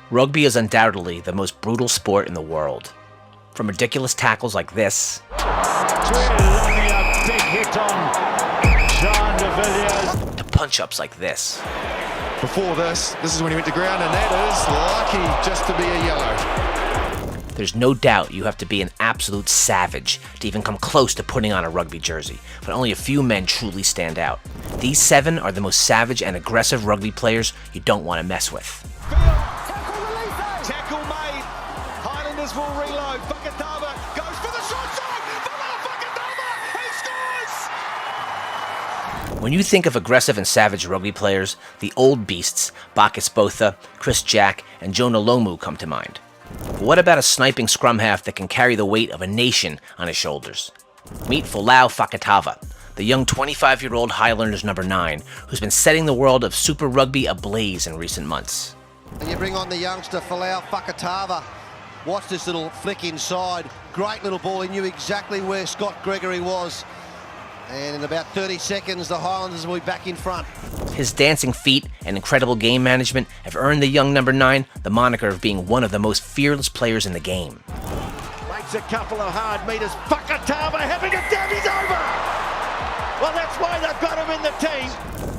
Rugby is undoubtedly the most brutal sport in the world. From ridiculous tackles like this, big hit on Jean de Villiers, to punch-ups like this. Before this is when he went to ground, and that is lucky just to be a yellow. There's no doubt you have to be an absolute savage to even come close to putting on a rugby jersey, but only a few men truly stand out. These 7 are the most savage and aggressive rugby players you don't want to mess with. tackle made. Highlanders will reload. Fakatava goes for the short side. Fakatava, he scores! When you think of aggressive and savage rugby players, the old beasts, Bacchus Botha, Chris Jack, and Jonah Lomu come to mind. But what about a sniping scrum half that can carry the weight of a nation on his shoulders? Meet Folau Fakatava, the young 25-year-old Highlanders number 9, who's been setting the world of Super Rugby ablaze in recent months. And you bring on the youngster Folau Fakatava. Watch this little flick inside. Great little ball. He knew exactly where Scott Gregory was. And in about 30 seconds, the Highlanders will be back in front. His dancing feet and incredible game management have earned the young number 9 the moniker of being one of the most fearless players in the game. Makes a couple of hard meters. Fakatava having a dab, he's over! Well, that's why they've got him in the team.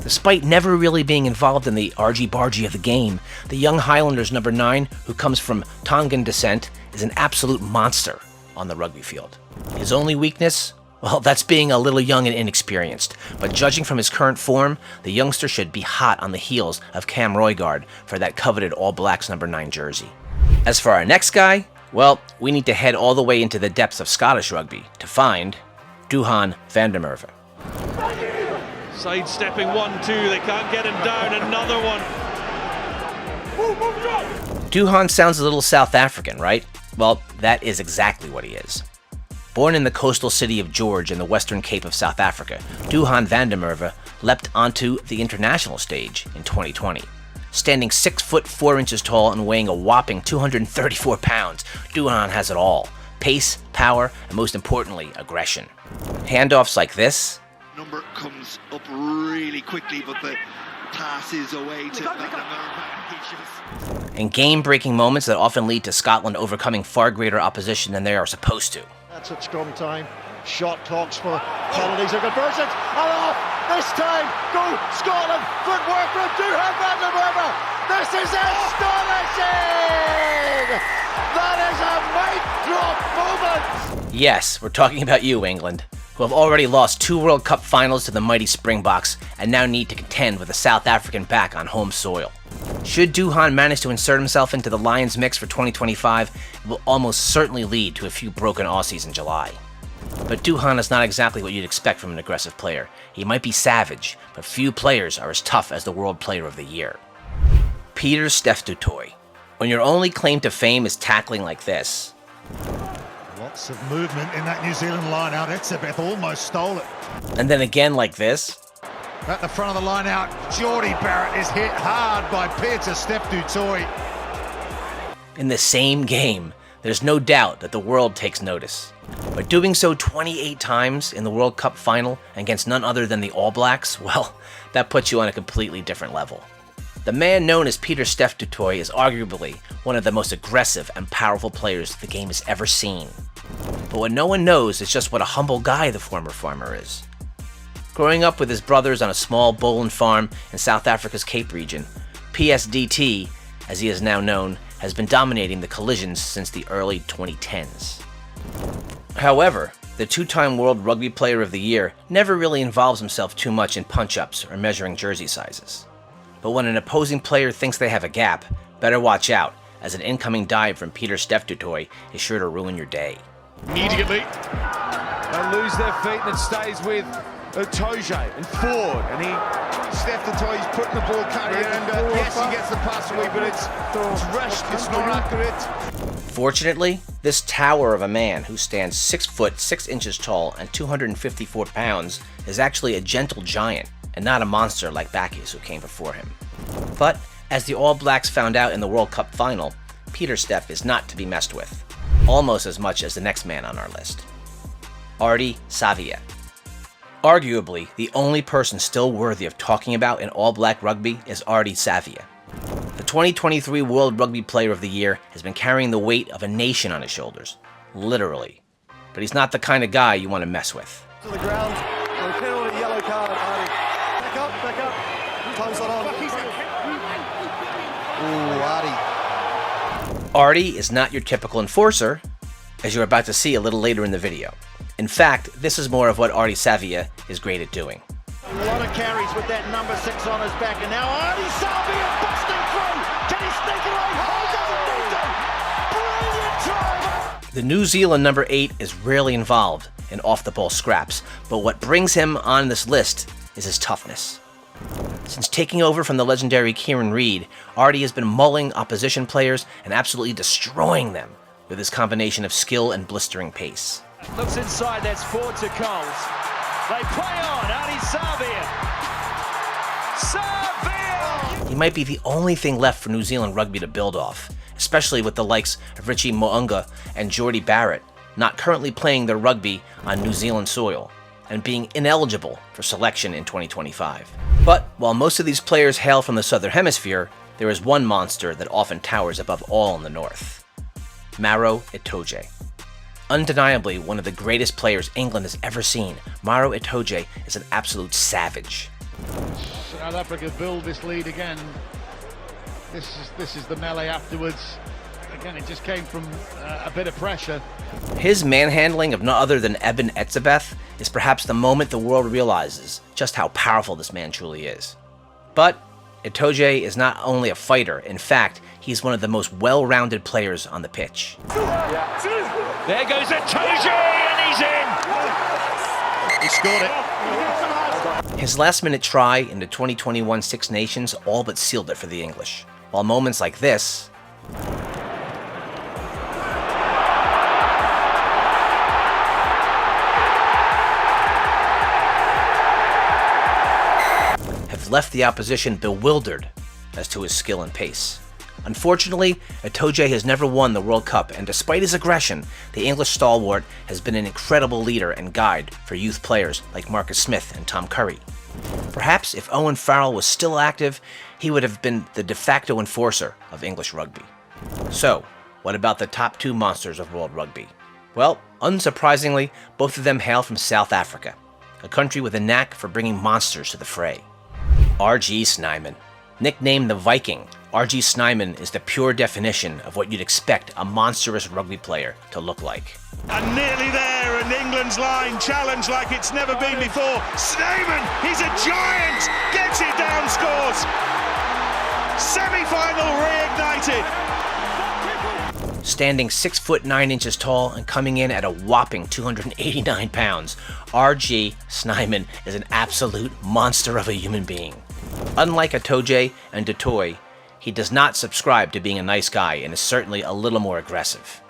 Despite never really being involved in the argy-bargy of the game, the young Highlanders number 9, who comes from Tongan descent, is an absolute monster on the rugby field. His only weakness? Well, that's being a little young and inexperienced, but judging from his current form, the youngster should be hot on the heels of Cam Roigard for that coveted All Blacks number 9 jersey. As for our next guy, well, we need to head all the way into the depths of Scottish rugby to find Duhan van der Merwe. Sidestepping 1-2, they can't get him down, another one. Duhan sounds a little South African, right? Well, that is exactly what he is. Born in the coastal city of George in the Western Cape of South Africa, Duhan van der Merwe leapt onto the international stage in 2020. Standing 6 foot 4 inches tall and weighing a whopping 234 pounds, Duhan has it all. Pace, power, and most importantly, aggression. Handoffs like this. Number comes up really quickly, but the pass is away to Van der Merwe. And game-breaking moments that often lead to Scotland overcoming far greater opposition than they are supposed to. That's at scrum time. Shot clocks for penalties or conversions. And off! This time, go Scotland! Footwork from Duhan van der Merwe! This is astonishing! That is a mic drop moment! Yes, we're talking about you, England, who have already lost 2 World Cup finals to the mighty Springboks and now need to contend with a South African back on home soil. Should Duhan manage to insert himself into the Lions mix for 2025, it will almost certainly lead to a few broken Aussies in July. But Duhan is not exactly what you'd expect from an aggressive player. He might be savage, but few players are as tough as the World Player of the Year. Pieter-Steph. When your only claim to fame is tackling like this. Lots of movement in that New Zealand line-out. Etzebeth almost stole it. And then again like this. At the front of the line-out, Geordie Barrett is hit hard by Pieter-Steph. In the same game, there's no doubt that the world takes notice. But doing so 28 times in the World Cup final against none other than the All Blacks, well, that puts you on a completely different level. The man known as Pieter-Steph is arguably one of the most aggressive and powerful players the game has ever seen. But what no one knows is just what a humble guy the former farmer is. Growing up with his brothers on a small Boland farm in South Africa's Cape region, PSDT, as he is now known, has been dominating the collisions since the early 2010s. However, the 2-time World Rugby Player of the Year never really involves himself too much in punch-ups or measuring jersey sizes. But when an opposing player thinks they have a gap, better watch out, as an incoming dive from Pieter-Steph is sure to ruin your day. Immediately. They lose their feet and it stays with Toje and Ford. And Steph Dutoy's putting the ball carrier, and yes, he gets the pass away, but it's rushed, it's not accurate. Fortunately, this tower of a man who stands 6 foot 6 inches tall and 254 pounds is actually a gentle giant and not a monster like Bacchus who came before him. But as the All Blacks found out in the World Cup final, Pieter-Steph is not to be messed with, almost as much as the next man on our list, Ardie Savea. Arguably, the only person still worthy of talking about in All Black rugby is Ardie Savea. The 2023 World Rugby Player of the Year has been carrying the weight of a nation on his shoulders. Literally. But he's not the kind of guy you want to mess with. To the ground, and a penalty, yellow card, Artie. Back up. Close that on. Ooh, Artie. Artie is not your typical enforcer, as you're about to see a little later in the video. In fact, this is more of what Artie Savia is great at doing. A lot of carries with that number 6 on his back, and now Artie Savia busting through. Can he sneak it away? Oh, doesn't need to. Brilliant try. The New Zealand number 8 is rarely involved in off-the-ball scraps, but what brings him on this list is his toughness. Since taking over from the legendary Kieran Reid, Artie has been mulling opposition players and absolutely destroying them with his combination of skill and blistering pace. Looks inside, that's forward to Coles. They play on, Artie Savia! He might be the only thing left for New Zealand rugby to build off, especially with the likes of Richie Mo'unga and Geordie Barrett not currently playing their rugby on New Zealand soil and being ineligible for selection in 2025. But while most of these players hail from the Southern Hemisphere, there is one monster that often towers above all in the North. Maro Itoje. Undeniably one of the greatest players England has ever seen, Maro Itoje is an absolute savage. South Africa build this lead again. This is the melee afterwards. Again, it just came from a bit of pressure. His manhandling of no other than Eben Etzebeth is perhaps the moment the world realizes just how powerful this man truly is. But Itoje is not only a fighter, in fact, he's one of the most well-rounded players on the pitch. There goes Itoje, and he's in! He scored it. His last-minute try in the 2021 Six Nations all but sealed it for the English. While moments like this have left the opposition bewildered as to his skill and pace. Unfortunately, Itoje has never won the World Cup, and despite his aggression, the English stalwart has been an incredible leader and guide for youth players like Marcus Smith and Tom Curry. Perhaps if Owen Farrell was still active, he would have been the de facto enforcer of English rugby. So, what about the top 2 monsters of world rugby? Well, unsurprisingly, both of them hail from South Africa, a country with a knack for bringing monsters to the fray. R.G. Snyman. Nicknamed the Viking, R.G. Snyman is the pure definition of what you'd expect a monstrous rugby player to look like. And nearly there, and England's line challenged like it's never been before. Snyman, he's a giant, gets it down, scores. Semi-final reignited. Standing 6 foot 9 inches tall and coming in at a whopping 289 pounds, R.G. Snyman is an absolute monster of a human being. Unlike Itoje and Dutoy, he does not subscribe to being a nice guy and is certainly a little more aggressive.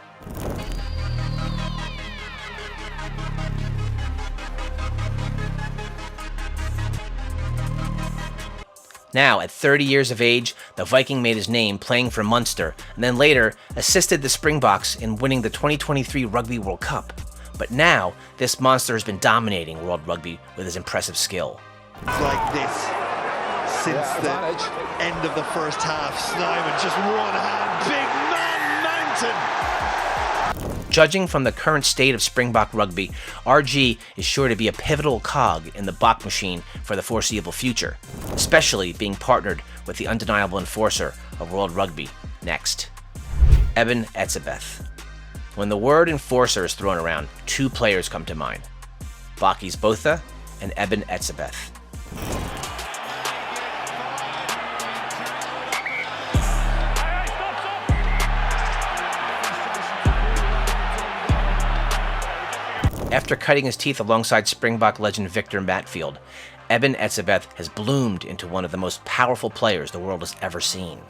Now, at 30 years of age, the Viking made his name playing for Munster, and then later assisted the Springboks in winning the 2023 Rugby World Cup. But now, this monster has been dominating world rugby with his impressive skill. Like this since the end of the first half. Snyman just one hand, big man mountain. Judging from the current state of Springbok rugby, RG is sure to be a pivotal cog in the Bok machine for the foreseeable future, especially being partnered with the undeniable enforcer of world rugby next, Eben Etzebeth. When the word enforcer is thrown around, 2 players come to mind, Bakis Botha and Eben Etzebeth. After cutting his teeth alongside Springbok legend Victor Matfield, Eben Etzebeth has bloomed into one of the most powerful players the world has ever seen.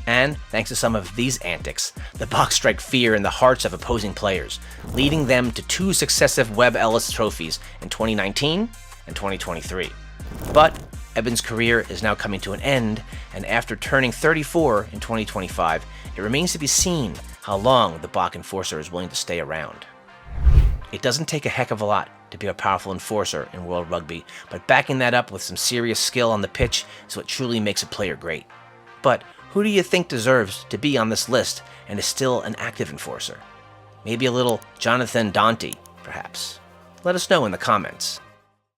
And, thanks to some of these antics, the Bok strike fear in the hearts of opposing players, leading them to 2 successive Webb Ellis trophies in 2019 and 2023. But Eben's career is now coming to an end, and after turning 34 in 2025, it remains to be seen how how long the Bach enforcer is willing to stay around. It doesn't take a heck of a lot to be a powerful enforcer in World Rugby, but backing that up with some serious skill on the pitch is what truly makes a player great. But who do you think deserves to be on this list and is still an active enforcer? Maybe a little Jonathan Dante, perhaps? Let us know in the comments.